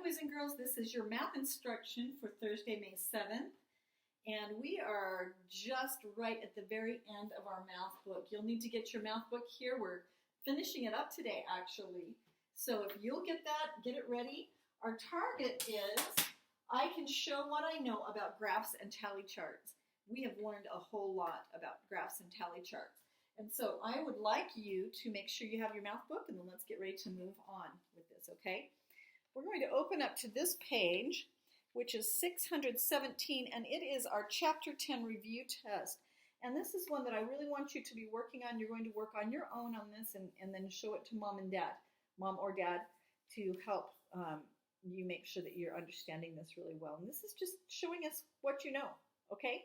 boys and girls. This is your math instruction for Thursday, May 7th. And we are just right at the very end of our math book. You'll need to get your math book here. We're finishing it up today, actually. So if you'll get that, get it ready. Our target is I can show what I know about graphs and tally charts. We have learned a whole lot about graphs and tally charts. And so I would like you to make sure you have your math book, and then let's get ready to move on with this, okay? We're going to open up to this page, which is 617, and it is our Chapter 10 review test. And this is one that I really want you to be working on. You're going to work on your own on this and then show it to mom and dad, mom or dad, to help you make sure that you're understanding this really well. And this is just showing us what you know, okay?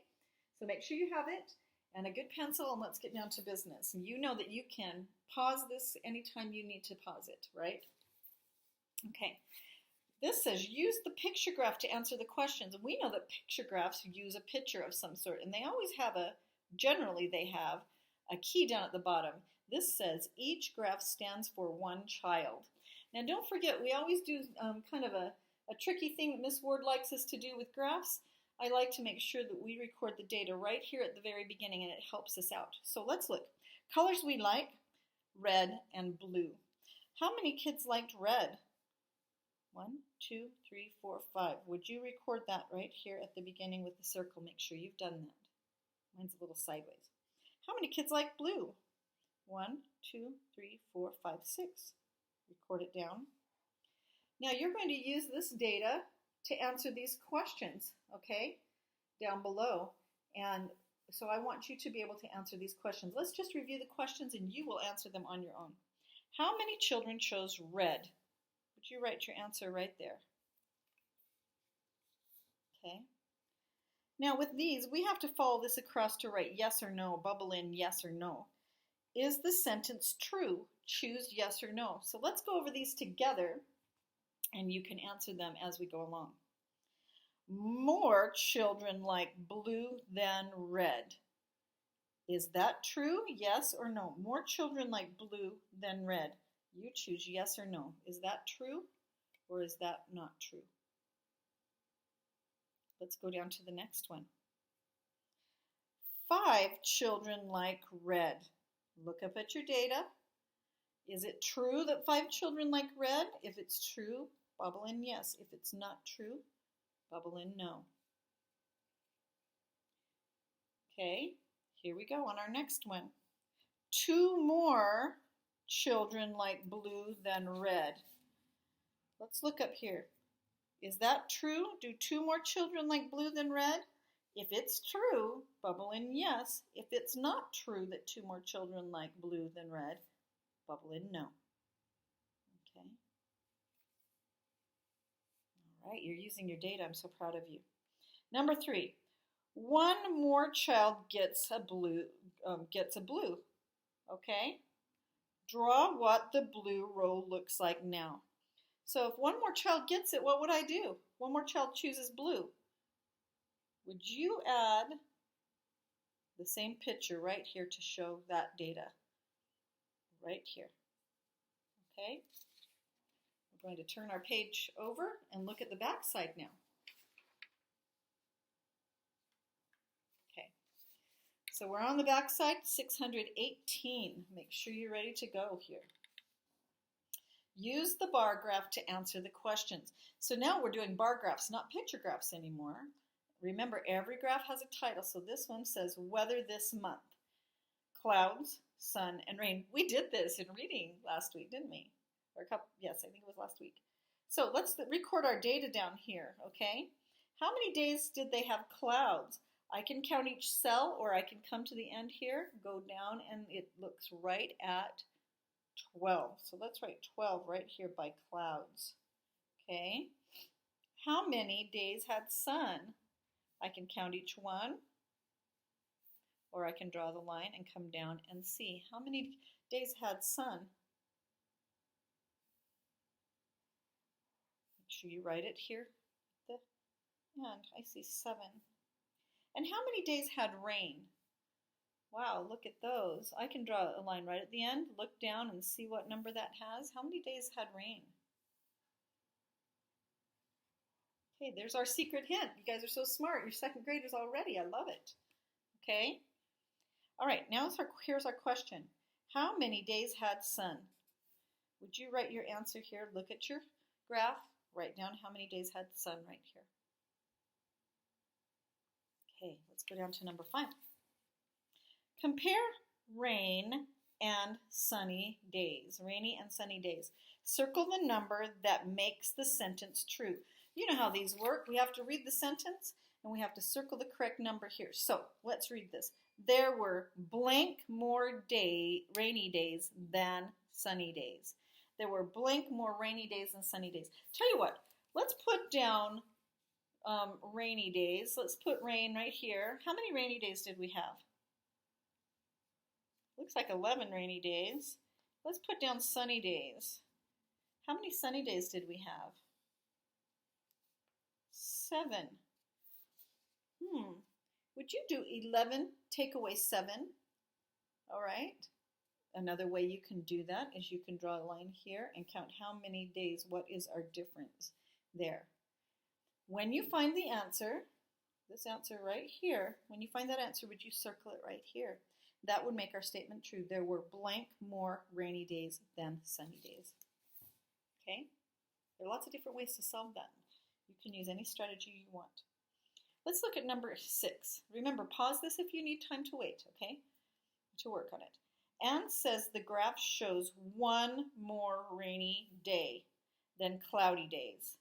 So make sure you have it and a good pencil, and let's get down to business. And you know that you can pause this anytime you need to pause it, right? Okay. This says use the picture graph to answer the questions. And we know that picture graphs use a picture of some sort, and they always have generally they have a key down at the bottom. This says each graph stands for one child. Now don't forget, we always do kind of a tricky thing that Miss Ward likes us to do with graphs. I like to make sure that we record the data right here at the very beginning, and it helps us out. So let's look. Colors we like, red and blue. How many kids liked red? 1, 2, 3, 4, 5. Would you record that right here at the beginning with the circle? Make sure you've done that. Mine's a little sideways. How many kids like blue? 1, 2, 3, 4, 5, 6. Record it down. Now you're going to use this data to answer these questions, okay, down below. And so I want you to be able to answer these questions. Let's just review the questions and you will answer them on your own. How many children chose red? Would you write your answer right there? Okay. Now with these, we have to follow this across to write yes or no, bubble in yes or no. Is the sentence true? Choose yes or no. So let's go over these together, and you can answer them as we go along. More children like blue than red. Is that true? Yes or no? More children like blue than red. You choose yes or no. Is that true or is that not true? Let's go down to the next one. 5 children like red. Look up at your data. Is it true that 5 children like red? If it's true, bubble in yes. If it's not true, bubble in no. Okay, here we go on our next one. 2 more children like blue than red. Let's look up here. Is that true? Do 2 more children like blue than red? If it's true, bubble in yes. If it's not true that 2 more children like blue than red, bubble in no. Okay. All right, you're using your data. I'm so proud of you. Number 3, 1 more child gets a blue. Okay. Draw what the blue row looks like now. So if 1 more child gets it, what would I do? 1 more child chooses blue. Would you add the same picture right here to show that data? Right here. Okay? We're going to turn our page over and look at the back side now. Okay. So we're on the back side, 618. Make sure you're ready to go here. Use the bar graph to answer the questions. So now we're doing bar graphs, not picture graphs anymore. Remember, every graph has a title, so this one says weather this month. Clouds, sun, and rain. We did this in reading last week, didn't we? Yes, I think it was last week. So let's record our data down here, okay? How many days did they have clouds? I can count each cell, or I can come to the end here, go down, and it looks right at 12. So let's write 12 right here by clouds, okay? How many days had sun? I can count each one, or I can draw the line and come down and see. How many days had sun? Make sure you write it here. And I see 7. And how many days had rain? Wow, look at those. I can draw a line right at the end, look down and see what number that has. How many days had rain? Okay, there's our secret hint. You guys are so smart. You're second graders already. I love it. Okay. All right, now here's our question. How many days had sun? Would you write your answer here? Look at your graph. Write down how many days had sun right here. Okay, let's go down to number 5. Compare rain and sunny days. Rainy and sunny days. Circle the number that makes the sentence true. You know how these work. We have to read the sentence and we have to circle the correct number here. So let's read this. There were blank more rainy days than sunny days. There were blank more rainy days than sunny days. Tell you what, let's put down rainy days. Let's put rain right here. How many rainy days did we have? Looks like 11 rainy days. Let's put down sunny days. How many sunny days did we have? 7. Would you do 11, take away 7? All right. Another way you can do that is you can draw a line here and count how many days, what is our difference there. When you find the answer, this answer right here, when you find that answer, would you circle it right here? That would make our statement true. There were blank more rainy days than sunny days. Okay? There are lots of different ways to solve that. You can use any strategy you want. Let's look at number 6. Remember, pause this if you need time to wait, okay? To work on it. Anne says the graph shows one more rainy day than cloudy days.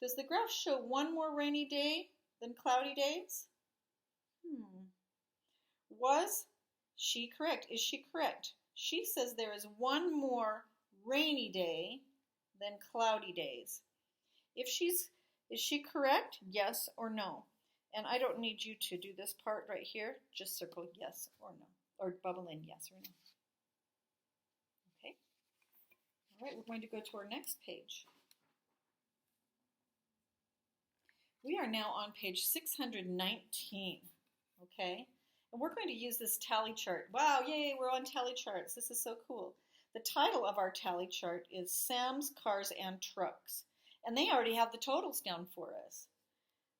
Does the graph show one more rainy day than cloudy days? Was she correct? Is she correct? She says there is one more rainy day than cloudy days. Is she correct? Yes or no? And I don't need you to do this part right here. Just circle yes or no, or bubble in yes or no. Okay. All right, we're going to go to our next page. We are now on page 619. Okay. And we're going to use this tally chart. Wow, yay, we're on tally charts. This is so cool. The title of our tally chart is Sam's Cars and Trucks. And they already have the totals down for us.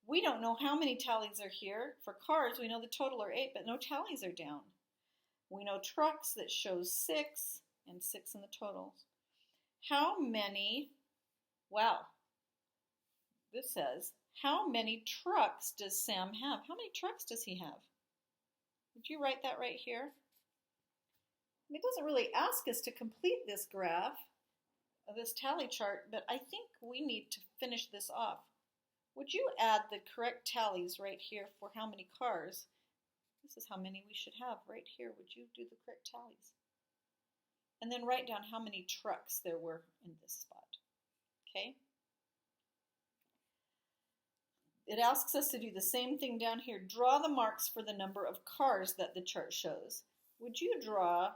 We don't know how many tallies are here. For cars, we know the total are 8, but no tallies are down. We know trucks that shows 6 and 6 in the totals. How many, wow, this says, how many trucks does Sam have? How many trucks does he have? Would you write that right here? It doesn't really ask us to complete this graph, this tally chart, but I think we need to finish this off. Would you add the correct tallies right here for how many cars? This is how many we should have right here. Would you do the correct tallies? And then write down how many trucks there were in this spot. Okay? It asks us to do the same thing down here. Draw the marks for the number of cars that the chart shows. Would you draw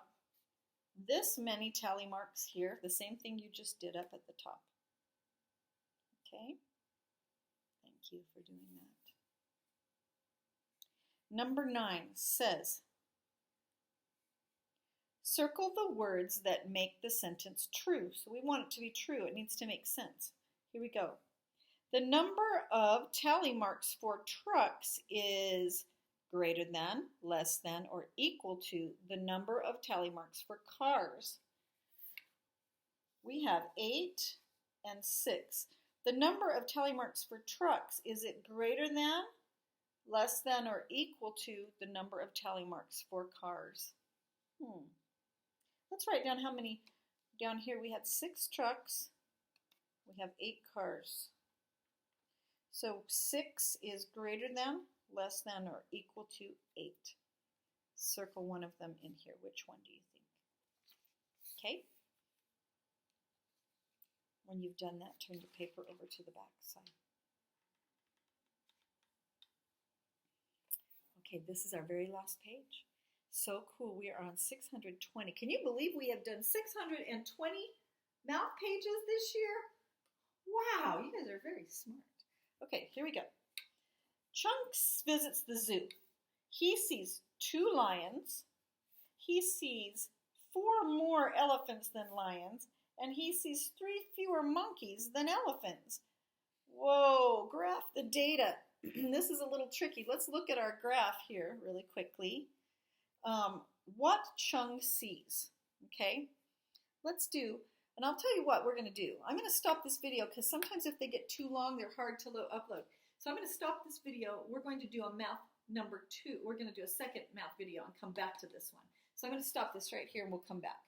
this many tally marks here, the same thing you just did up at the top? Okay? Thank you for doing that. Number 9 says, circle the words that make the sentence true. So we want it to be true. It needs to make sense. Here we go. The number of tally marks for trucks is greater than, less than, or equal to the number of tally marks for cars. We have 8 and 6. The number of tally marks for trucks, is it greater than, less than, or equal to the number of tally marks for cars? Let's write down how many. Down here we had 6 trucks. We have 8 cars. So 6 is greater than, less than, or equal to 8. Circle one of them in here. Which one do you think? Okay. When you've done that, turn your paper over to the back side. Okay, this is our very last page. So cool. We are on 620. Can you believe we have done 620 math pages this year? Wow, you guys are very smart. Okay, here we go. Chunks visits the zoo. He sees 2 lions. He sees 4 more elephants than lions. And he sees 3 fewer monkeys than elephants. Whoa, graph the data. This is a little tricky. Let's look at our graph here really quickly. What Chung sees, okay? Let's do, and I'll tell you what we're going to do. I'm going to stop this video because sometimes if they get too long, they're hard to upload. So I'm going to stop this video. We're going to do a math number 2. We're going to do a second math video and come back to this one. So I'm going to stop this right here and we'll come back.